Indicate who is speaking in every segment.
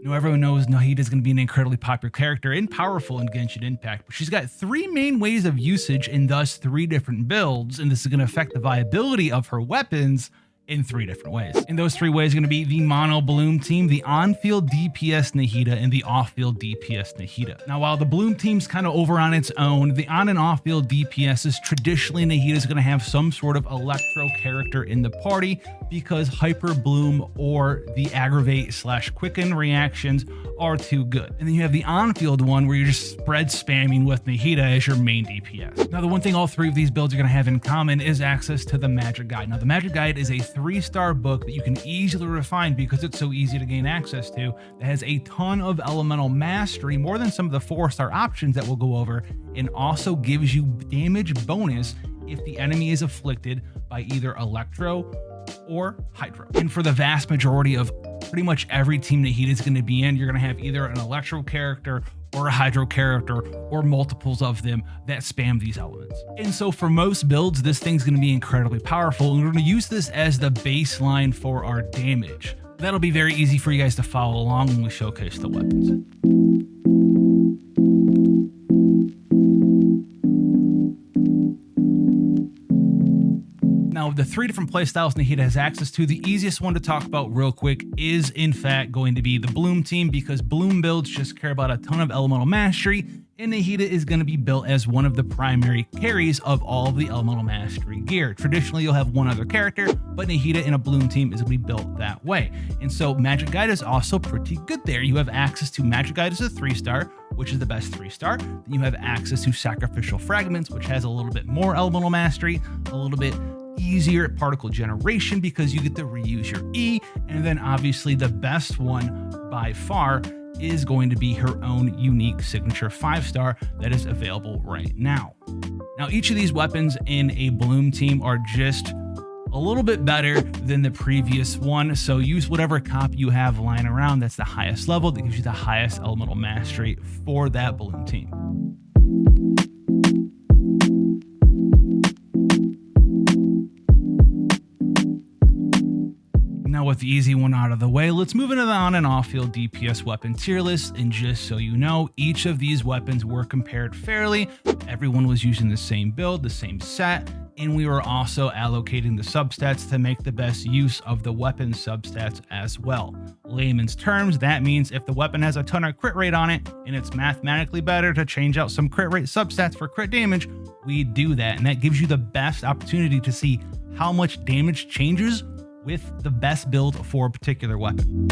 Speaker 1: Now, everyone knows Nahida is going to be an incredibly popular character and powerful in Genshin Impact, but she's got 3 main ways of usage and thus 3 different builds, and this is going to affect the viability of her weapons in 3 different ways. And those 3 ways are going to be the mono bloom team, the on-field DPS Nahida, and the off-field DPS Nahida. Now, while the bloom team's kind of over on its own, the on and off-field DPSs, traditionally Nahida is going to have some sort of electro character in the party because hyper bloom or the aggravate / quicken reactions are too good. And then you have the on-field one where you're just spread spamming with Nahida as your main DPS. Now, the one thing all 3 of these builds are going to have in common is access to the Magic Guide. Now, the Magic Guide is a 3-star book that you can easily refine because it's so easy to gain access to, that has a ton of elemental mastery, more than some of the 4-star options that we'll go over, and also gives you damage bonus if the enemy is afflicted by either Electro or Hydro. And for the vast majority of pretty much every team Nahida is going to be in, you're going to have either an Electro character or a Hydro character or multiples of them that spam these elements. And so for most builds, this thing's going to be incredibly powerful, and we're going to use this as the baseline for our damage. That'll be very easy for you guys to follow along when we showcase the weapons. Now, the 3 different playstyles Nahida has access to, the easiest one to talk about real quick is in fact going to be the Bloom team, because Bloom builds just care about a ton of elemental mastery, and Nahida is going to be built as one of the primary carries of all of the elemental mastery gear. Traditionally, you'll have one other character, but Nahida in a Bloom team is going to be built that way. And so Magic Guide is also pretty good there. You have access to Magic Guide as a 3-star, which is the best 3-star. Then you have access to Sacrificial Fragments, which has a little bit more elemental mastery, a little bit easier particle generation because you get to reuse your E, and then obviously the best one by far is going to be her own unique signature 5-star that is available right now. Now, each of these weapons in a Bloom team are just a little bit better than the previous one, so use whatever copy you have lying around that's the highest level that gives you the highest elemental mastery for that Bloom team. Now, with the easy one out of the way, let's move into the on and off field DPS weapon tier list. And just so you know, each of these weapons were compared fairly. Everyone was using the same build, the same set, and we were also allocating the substats to make the best use of the weapon substats as well. Layman's terms, that means if the weapon has a ton of crit rate on it and it's mathematically better to change out some crit rate substats for crit damage, we do that. And that gives you the best opportunity to see how much damage changes with the best build for a particular weapon.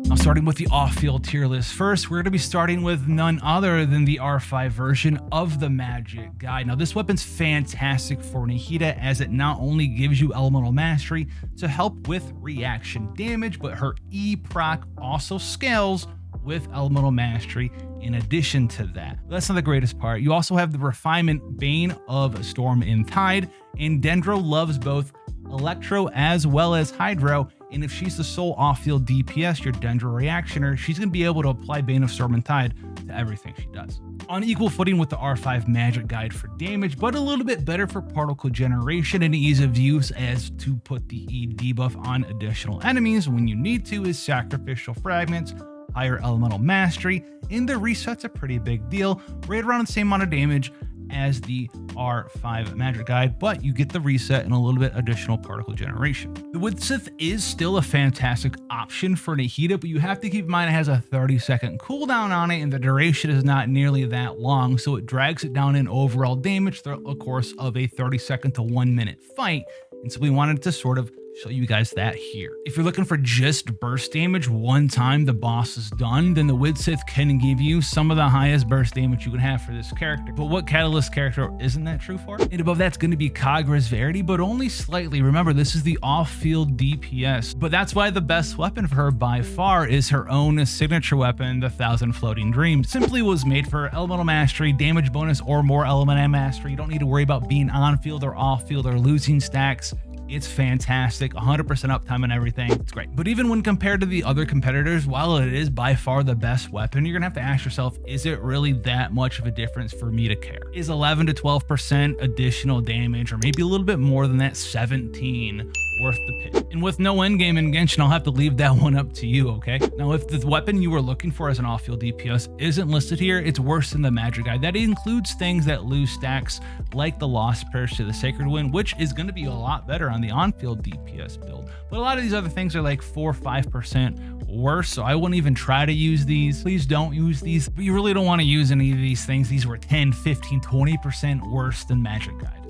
Speaker 1: Now, starting with the off-field tier list first, we're going to be starting with none other than the R5 version of the Magic Guide. Now, this weapon's fantastic for Nahida as it not only gives you elemental mastery to help with reaction damage, but her E proc also scales with elemental mastery in addition to that. That's not the greatest part. You also have the refinement Bane of Storm and Tide, and Dendro loves both Electro as well as Hydro, and if she's the sole off-field DPS, your Dendro reactioner, she's going to be able to apply Bane of Storm and Tide to everything she does. On equal footing with the R5 Magic Guide for damage, but a little bit better for particle generation and ease of use, as to put the E debuff on additional enemies when you need to is Sacrificial Fragments, higher elemental mastery, and the reset's a pretty big deal, right around the same amount of damage as the R5 Magic Guide, but you get the reset and a little bit additional particle generation. The Woodsith is still a fantastic option for Nahida, but you have to keep in mind it has a 30-second cooldown on it, and the duration is not nearly that long, so it drags it down in overall damage throughout the course of a 30-second to 1-minute fight, and so we wanted to sort of show you guys that here. If you're looking for just burst damage one time the boss is done, then the Woodsith can give you some of the highest burst damage you can have for this character. But what Catalyst character isn't that true for? And above that's going to be Kagra's Verity, but only slightly. Remember, this is the off-field DPS, but that's why the best weapon for her by far is her own signature weapon, the 1000 Floating Dreams. Simply was made for elemental mastery, damage bonus, or more elemental mastery. You don't need to worry about being on field or off field or losing stacks. It's fantastic, 100% uptime and everything. It's great. But even when compared to the other competitors, while it is by far the best weapon, you're gonna have to ask yourself, is it really that much of a difference for me to care? Is 11 to 12% additional damage, or maybe a little bit more than that 17, worth the pick? And with no endgame in Genshin, I'll have to leave that one up to you, okay? Now, if the weapon you were looking for as an off-field DPS isn't listed here, it's worse than the magic guide. That includes things that lose stacks like the Lost Prayers to the Sacred Wind, which is going to be a lot better on the on-field DPS build. But a lot of these other things are like 4 or 5% worse, so I wouldn't even try to use these. Please don't use these. But you really don't want to use any of these things. These were 10, 15, 20% worse than magic guide.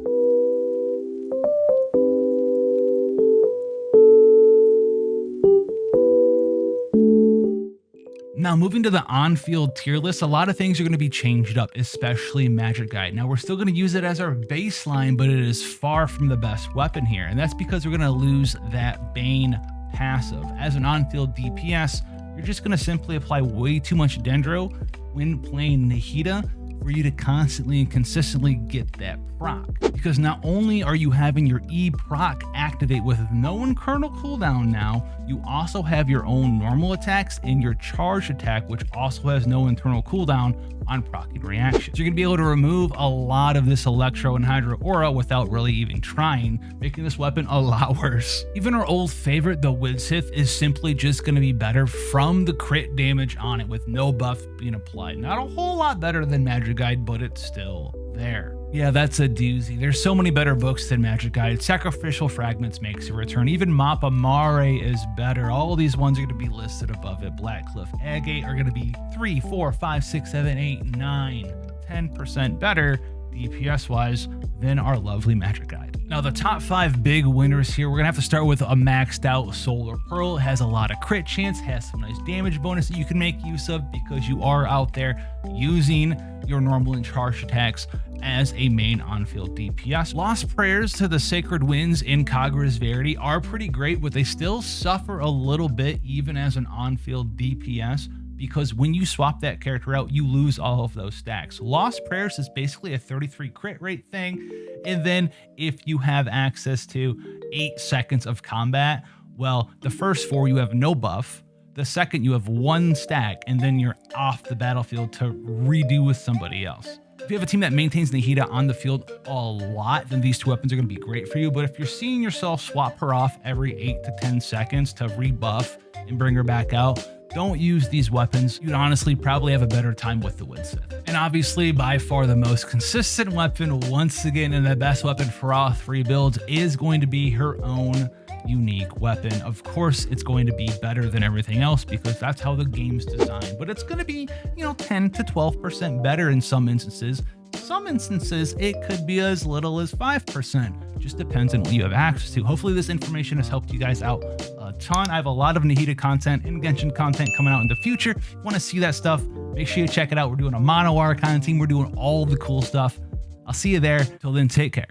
Speaker 1: Now, moving to the on-field tier list, a lot of things are going to be changed up, especially Magic Guide. Now, we're still going to use it as our baseline, but it is far from the best weapon here. And that's because we're going to lose that Bane passive. As an on-field DPS, you're just going to simply apply way too much Dendro when playing Nahida for you to constantly and consistently get that proc. Because not only are you having your E proc activate with no kernel cooldown now, you also have your own normal attacks and your charge attack, which also has no internal cooldown on proccing reactions. So you're gonna be able to remove a lot of this Electro and Hydra aura without really even trying, making this weapon a lot worse. Even our old favorite, the Widsith, is simply just gonna be better from the crit damage on it with no buff being applied. Not a whole lot better than Magic Guide, but it's still there. Yeah, that's a doozy. There's so many better books than Magic Guide. Sacrificial Fragments makes a return. Even Mappa Mare is better. All of these ones are going to be listed above it. Blackcliff, Agate are going to be 3, 4, 5, 6, 7, 8, 9, 10% better DPS wise than our lovely Magic Guide. Now, the top 5 big winners here, we're gonna have to start with a maxed out Solar Pearl. It has a lot of crit chance, has some nice damage bonus that you can make use of because you are out there using your normal and charged attacks as a main on-field DPS. Lost Prayers to the Sacred Winds in Kagura's Verity are pretty great, but they still suffer a little bit even as an on-field DPS, because when you swap that character out, you lose all of those stacks. Lost Prayers is basically a 33 crit rate thing, and then if you have access to 8 seconds of combat, well, the first 4 you have no buff, the second you have 1 stack, and then you're off the battlefield to redo with somebody else. If you have a team that maintains Nahida on the field a lot, then these 2 weapons are going to be great for you. But if you're seeing yourself swap her off every 8 to 10 seconds to rebuff and bring her back out, don't use these weapons. You'd honestly probably have a better time with the Widsith. And obviously, by far the most consistent weapon, once again, and the best weapon for all 3 builds, is going to be her own unique weapon. Of course, it's going to be better than everything else because that's how the game's designed. But it's going to be, 10 to 12% better in some instances. Some instances, it could be as little as 5%. Just depends on what you have access to. Hopefully this information has helped you guys out a ton. I have a lot of Nahida content and Genshin content coming out in the future. If you want to see that stuff, make sure you check it out. We're doing a mono archon team. We're doing all the cool stuff. I'll see you there. Till then, take care.